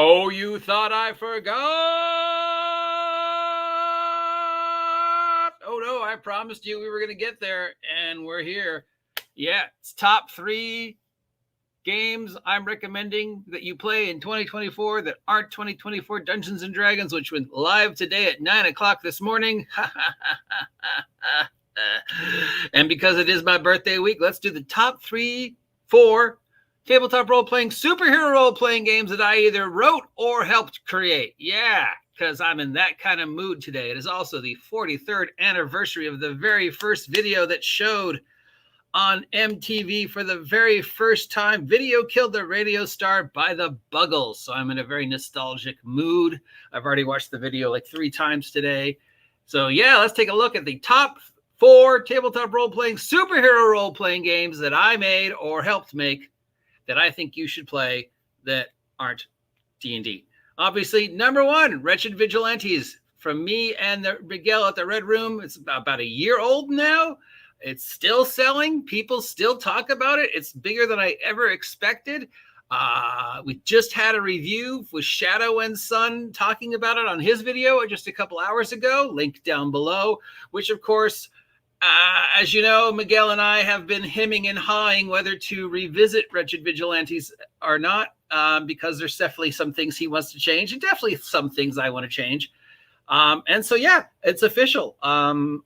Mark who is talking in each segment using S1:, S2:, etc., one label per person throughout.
S1: Oh, you thought I forgot? Oh, no, I promised you we were going to get there, and we're here. Yeah, it's top 3 games I'm recommending that you play in 2024 that aren't 2024 Dungeons and Dragons, which went live today at 9 o'clock this morning. And because it is my birthday week, let's do the top 4 tabletop role-playing, superhero role-playing games that I either wrote or helped create. Yeah, because I'm in that kind of mood today. It is also the 43rd anniversary of the very first video that showed on MTV for the very first time. Video Killed the Radio Star by the Buggles. So I'm in a very nostalgic mood. I've already watched the video like 3 times today. So yeah, let's take a look at the top 4 tabletop role-playing, superhero role-playing games that I made or helped make that I think you should play that aren't D&D. Obviously, number 1, Wretched Vigilantes from me and Miguel at the Red Room. It's about a year old now. It's still selling. People still talk about it. It's bigger than I ever expected. We just had a review with Shadow and Son talking about it on his video just a couple hours ago. Link down below, which of course, as you know, Miguel and I have been hemming and hawing whether to revisit Wretched Vigilantes or not, because there's definitely some things he wants to change and definitely some things I want to change. And so, yeah, it's official. I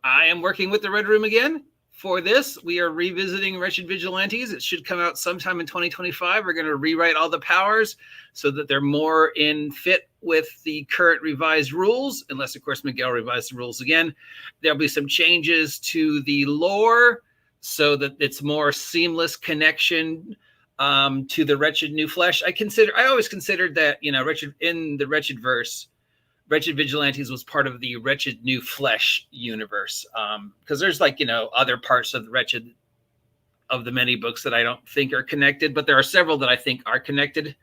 S1: am working with the Red Room again for this. We are revisiting Wretched Vigilantes. It should come out sometime in 2025. We're going to rewrite all the powers so that they're more in fit with the current revised rules, unless, of course, Miguel revised the rules again. There'll be some changes to the lore so that it's more seamless connection to the Wretched New Flesh. I always considered that, you know, in the Wretched verse, Wretched Vigilantes was part of the Wretched New Flesh universe, because there's, like, you know, other parts of the Wretched of the many books that I don't think are connected, but there are several that I think are connected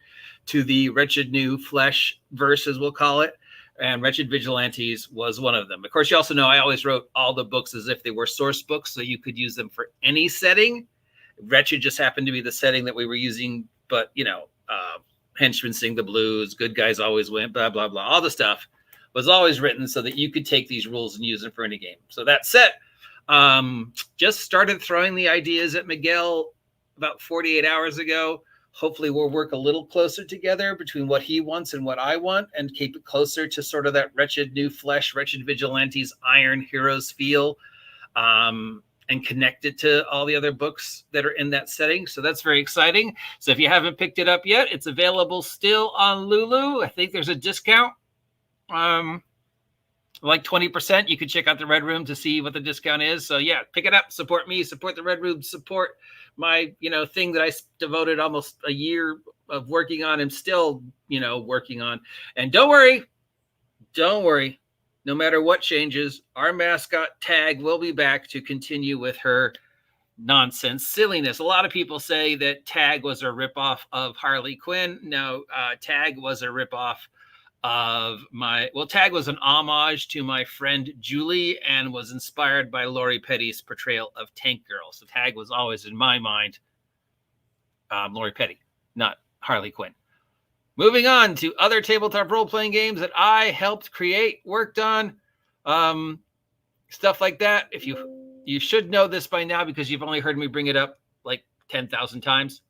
S1: to the Wretched New Flesh verse, as we'll call it, and Wretched Vigilantes was one of them. Of course, you also know I always wrote all the books as if they were source books, so you could use them for any setting. Wretched just happened to be the setting that we were using, but, you know, henchmen sing the blues, good guys always win, blah, blah, blah. All the stuff was always written so that you could take these rules and use them for any game. So that set, just started throwing the ideas at Miguel about 48 hours ago. Hopefully we'll work a little closer together between what he wants and what I want and keep it closer to sort of that Wretched New Flesh, Wretched Vigilantes, Iron Heroes feel, and connect it to all the other books that are in that setting. So that's very exciting. So if you haven't picked it up yet, it's available still on Lulu. I think there's a discount, like 20%. You could check out the Red Room to see what the discount is. So yeah, pick it up, support me, support the Red Room, support my, you know, thing that I devoted almost a year of working on and still, you know, working on. And don't worry, no matter what changes, our mascot Tag will be back to continue with her nonsense, silliness. A lot of people say that Tag was a ripoff of Harley Quinn. No, Tag was a ripoff of Tag was an homage to my friend Julie and was inspired by Lori Petty's portrayal of Tank Girl. So Tag was always, in my mind, Lori Petty, not Harley Quinn. Moving on to other tabletop role-playing games that I helped create, worked on, stuff like that. If you should know this by now because you've only heard me bring it up like 10,000 times.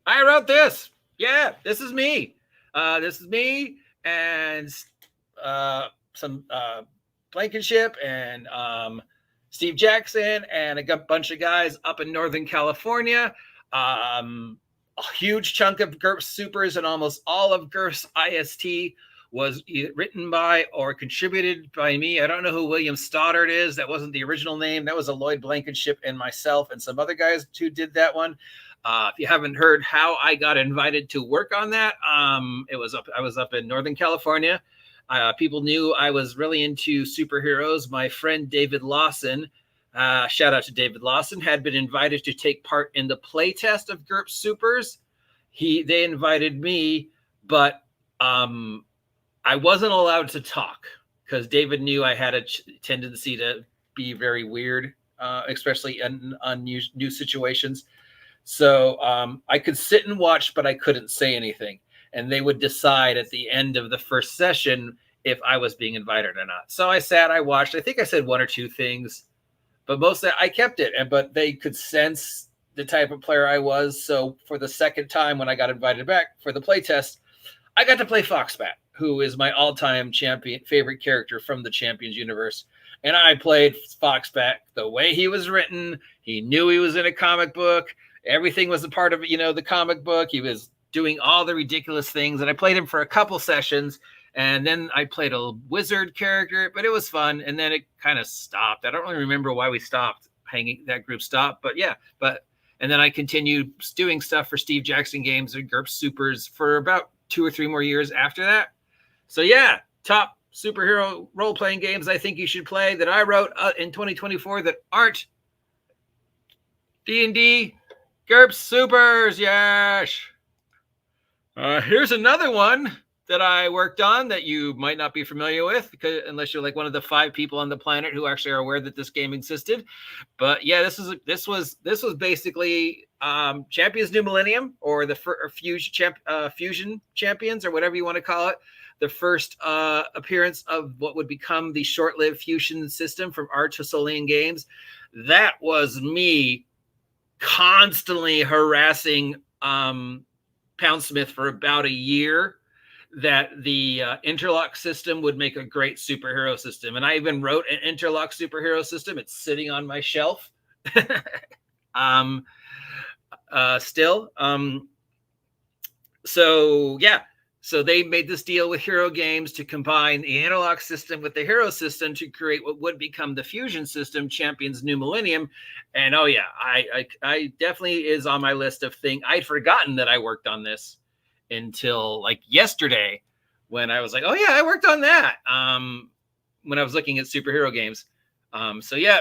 S1: I wrote this. Yeah, this is me. This is me and some Blankenship and Steve Jackson and a bunch of guys up in Northern California. A huge chunk of Gir Supers and almost all of Gir's IST was either written by or contributed by me. I don't know who William Stoddard is. That wasn't the original name. That was a Lloyd Blankenship and myself and some other guys who did that one. If you haven't heard how I got invited to work on that, I was up in Northern California. People knew I was really into superheroes. My friend David Lawson, shout out to David Lawson, had been invited to take part in the playtest of Gir Supers. They invited me, but I wasn't allowed to talk because David knew I had a tendency to be very weird especially on new situations. So I could sit and watch, but I couldn't say anything. And they would decide at the end of the first session if I was being invited or not. So I sat, I watched. I think I said one or two things, but mostly I kept it. But they could sense the type of player I was. So for the second time when I got invited back for the playtest, I got to play Foxbat, who is my all-time favorite character from the Champions universe. And I played Foxbat the way he was written. He knew he was in a comic book. Everything was a part of, the comic book. He was doing all the ridiculous things. And I played him for a couple sessions. And then I played a wizard character, but it was fun. And then it kind of stopped. I don't really remember why we stopped hanging. That group stopped. But yeah, and then I continued doing stuff for Steve Jackson Games and Gir Supers for about 2 or 3 more years after that. So yeah, top superhero role-playing games I think you should play that I wrote in 2024 that aren't D&D, Gir Supers, yes. Here's another one that I worked on that you might not be familiar with, because unless you're like one of the 5 people on the planet who actually are aware that this game existed. But yeah, this was basically Champions New Millennium, or the Fusion Champions, or whatever you want to call it. The first appearance of what would become the short-lived Fusion system from Arduin Games. That was me constantly harassing Poundsmith for about a year that the interlock system would make a great superhero system. And I even wrote an interlock superhero system. It's sitting on my shelf still. So yeah, so they made this deal with Hero Games to combine the interlock system with the hero system to create what would become the fusion system, Champions New Millennium. And oh yeah, I definitely is on my list of things. I'd forgotten that I worked on this until like yesterday, when I was like, oh yeah, I worked on that when I was looking at superhero games. So yeah,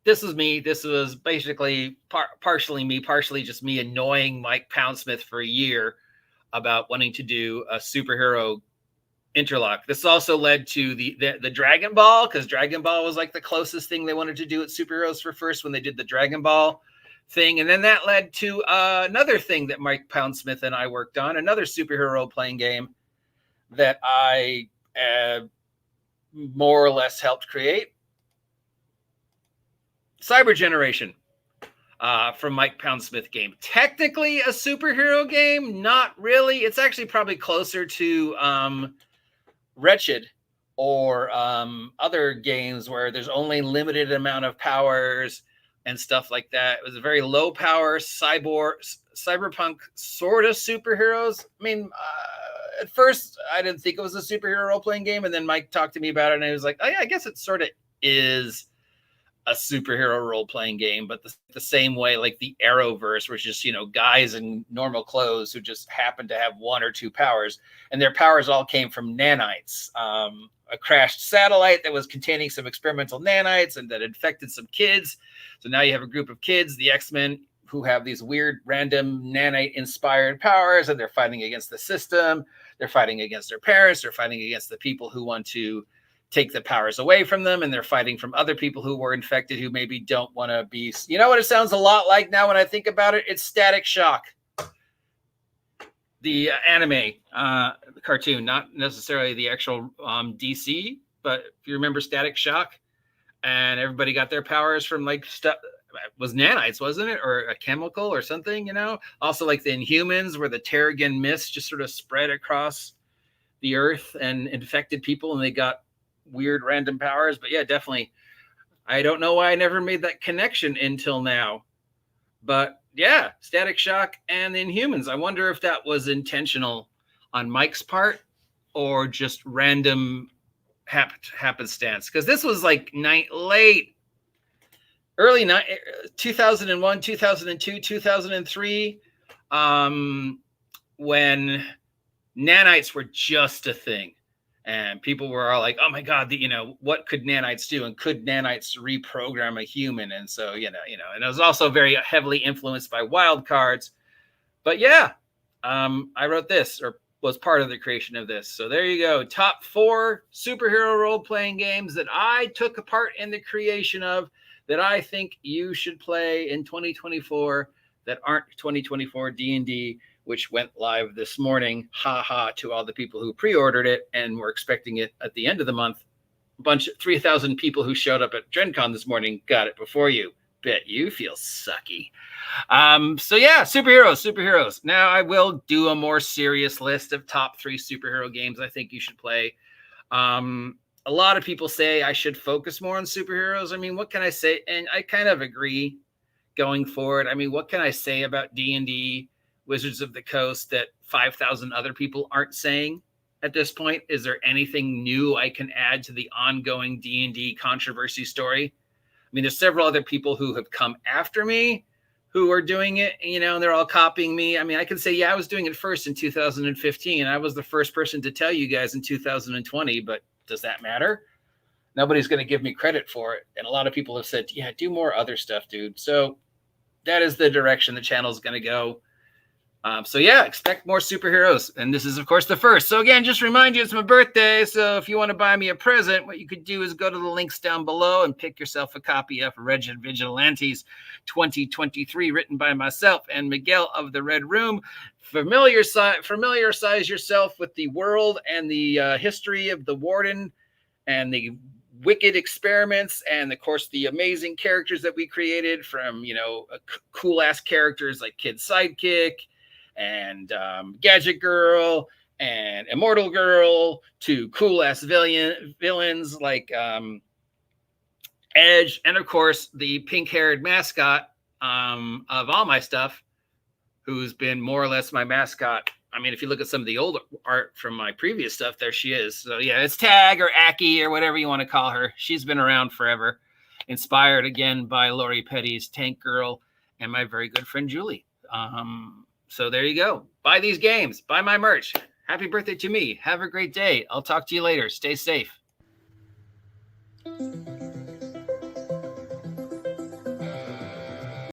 S1: this was me. This was basically partially me, partially just me annoying Mike Poundsmith for a year about wanting to do a superhero interlock. This also led to the Dragon Ball, because Dragon Ball was like the closest thing they wanted to do at superheroes for first when they did the Dragon Ball thing. And then that led to another thing that Mike Poundsmith and I worked on, another superhero role-playing game that I more or less helped create. Cyber Generation from Mike Poundsmith game. Technically a superhero game, not really. It's actually probably closer to Wretched or other games where there's only limited amount of powers and stuff like that. It was a very low power cyberpunk sort of superheroes. I mean, at first I didn't think it was a superhero role-playing game, and then Mike talked to me about it and I was like, oh yeah, I guess it sort of is a superhero role-playing game, but the same way like the Arrowverse, which is, guys in normal clothes who just happen to have 1 or 2 powers, and their powers all came from nanites. A crashed satellite that was containing some experimental nanites and that infected some kids. So now you have a group of kids, the X-Men, who have these weird random nanite-inspired powers, and they're fighting against the system. They're fighting against their parents. They're fighting against the people who want to take the powers away from them, and they're fighting from other people who were infected who maybe don't want to be. You know what it sounds a lot like now when I think about it? It's Static Shock, the anime cartoon, not necessarily the actual DC, but if you remember Static Shock, and everybody got their powers from like stuff. It was nanites, wasn't it, or a chemical or something? Also like the Inhumans, where the Terrigen mist just sort of spread across the earth and infected people, and they got weird random powers. But yeah, definitely, I don't know why I never made that connection until now, but yeah, Static Shock and the Inhumans. I wonder if that was intentional on Mike's part or just random happenstance, because this was like early 2001, 2002, 2003, when nanites were just a thing. And people were all like, oh my God, what could nanites do? And could nanites reprogram a human? And so, and it was also very heavily influenced by wild cards. But yeah, I wrote this, or was part of the creation of this. So there you go. Top 4 superhero role-playing games that I took a part in the creation of, that I think you should play in 2024 that aren't 2024 D&D, which went live this morning. Ha ha to all the people who pre-ordered it and were expecting it at the end of the month. A bunch of 3,000 people who showed up at DrenCon this morning got it before you. Bet you feel sucky. So yeah, superheroes. Now I will do a more serious list of top 3 superhero games I think you should play. A lot of people say I should focus more on superheroes. I mean, what can I say? And I kind of agree going forward. I mean, what can I say about D&D Wizards of the Coast that 5,000 other people aren't saying at this point? Is there anything new I can add to the ongoing D&D controversy story? I mean, there's several other people who have come after me who are doing it, and they're all copying me. I mean, I can say, yeah, I was doing it first in 2015. I was the first person to tell you guys in 2020, but does that matter? Nobody's going to give me credit for it. And a lot of people have said, yeah, do more other stuff, dude. So that is the direction the channel is going to go. So yeah, expect more superheroes. And this is, of course, the first. So again, just remind you, it's my birthday. So if you want to buy me a present, what you could do is go to the links down below and pick yourself a copy of Wretched Vigilantes 2023, written by myself and Miguel of the Red Room. Familiarize yourself with the world and the history of the Warden and the wicked experiments, and of course the amazing characters that we created, from cool ass characters like Kid Sidekick and Gadget Girl and Immortal Girl, to cool ass villains like Edge, and of course the pink-haired mascot of all my stuff, who's been more or less my mascot. I mean, if you look at some of the old art from my previous stuff, there she is. So yeah, it's Tag or Aki or whatever you want to call her. She's been around forever. Inspired again by Lori Petty's Tank Girl and my very good friend Julie. So there you go. Buy these games. Buy my merch. Happy birthday to me. Have a great day. I'll talk to you later. Stay safe.